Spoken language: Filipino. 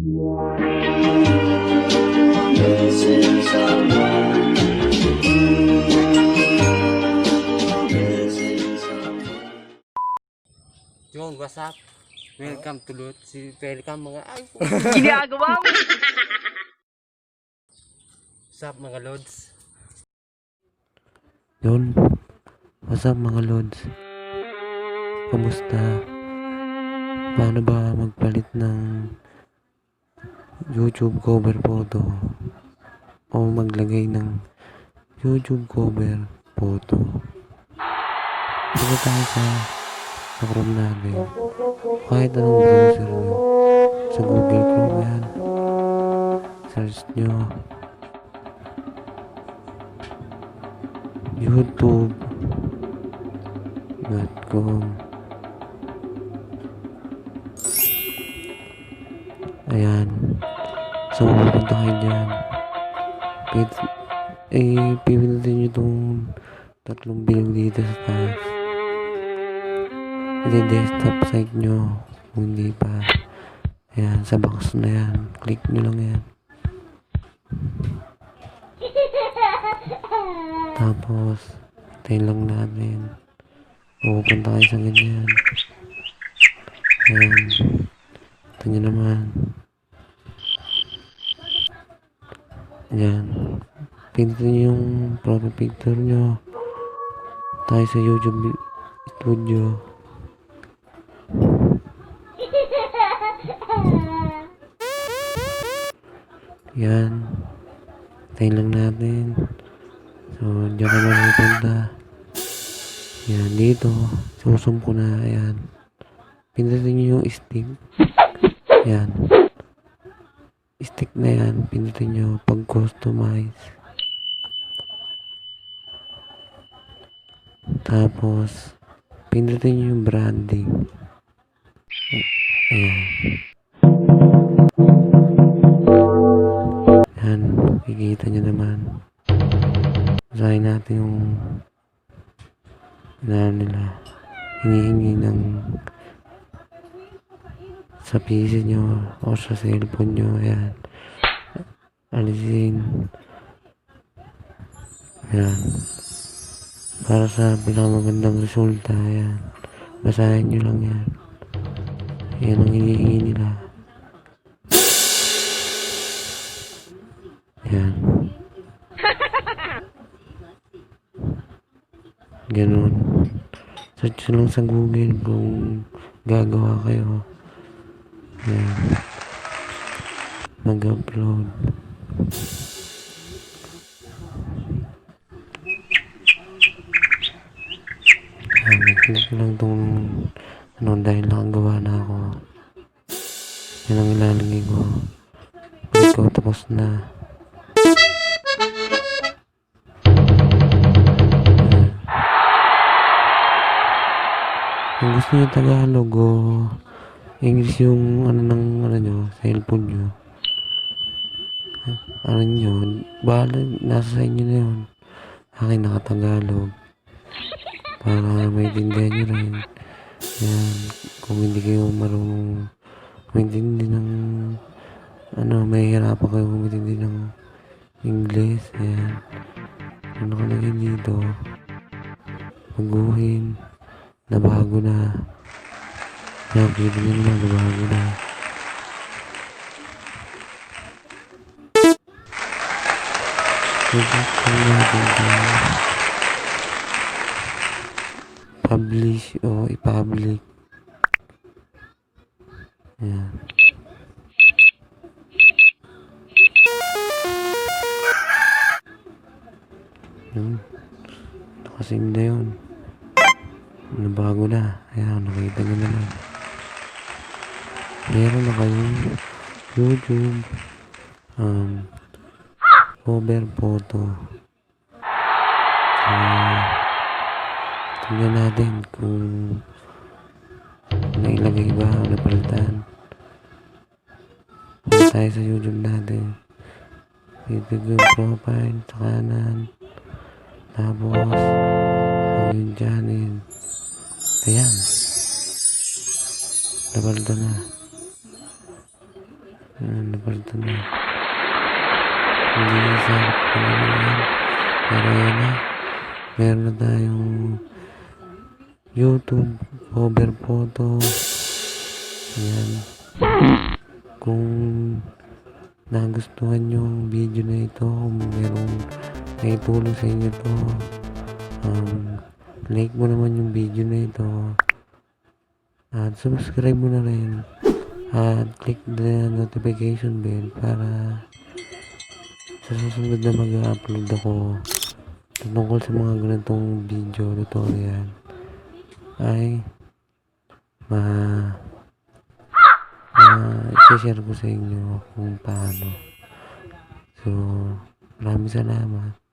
Yung what's up? Welcome to Lot. Welcome mga ay. Ginagawa mo. What's up mga Lods? Yun, what's up mga Lods? Kamusta? Paano ba magpalit ng YouTube cover photo o maglagay ng YouTube cover photo? Punta tayo sa Chrome natin, kahit anong browser nyo, sa Google Chrome yan, search nyo youtube.com. Ayan, so pupunta kayo dyan, pipindutin nyo itong tatlong bilog dito sa taas. Hindi desktop site nyo kung hindi pa. Ayan, sa box na yan, click nyo lang yan, tapos tayo lang natin, pupunta kayo sa ganyan. Ayan, ito nyo naman. Ayan, pindutin nyo yung profile picture nyo. Tayo sa YouTube Studio. Yan, tayo lang natin. So, dyan ka na pupunta. Yan, dito susum ko na. Ayan, pindutin nyo yung stick. Yan, stick na yan, pindutin nyo pag customize. Tapos pindutin nyo yung branding. Ayan, yan, kikita nyo naman. Usahin natin yung nila hinihingi ng sa PC nyo o sa cellphone nyo. Ayan, alisin. Ayan, para sa pinakamagandang resulta. Ayan, basahin nyo lang yan. Ayan ang hinihingi nila. Ayan, ganun. Search lang sa Google kung gagawa kayo. Ayan, mag-upload. Ayan, nag-click lang itong dahil nakagawa na ako. Yan ang ilalagay ko. Click ko, tapos na. Kung gusto nyo Tagalog o English yung nyo, cellphone nyo, bahala, nasa sa inyo na yun. Akin nakatagalog para maintindihan nyo rin. Yan, kung hindi kayo marunong maintindihan ng mahihirapan kayo maintindihan ng English. Ayan, ano nakalagay dito, baguhin na bago na. Yan, kita nyo naman na bago na. Publish o i-public. Ayan. Nakasim na yun. Nabago na. Ayan, nakita nyo naman. Meron na kayong YouTube cover photo. So, tingnan natin kung nailagay ba o napalitan. Punta tayo sa YouTube natin. YouTube yung profile sa kanan. Tapos yung channel. Ayan, napalitan na. Napalitan na. Hindi sakop pa naman yan. Pero yan na. Meron na tayong YouTube, cover photo. Ayan. Kung nagustuhan yung video na ito, kung merong naitulong sa inyo to, like mo naman yung video na ito at subscribe mo na rin at click the notification bell para sa susunod na mag-upload ako tungkol sa mga ganitong video tutorial ay i-share ko sa inyo kung paano. So maraming salamat.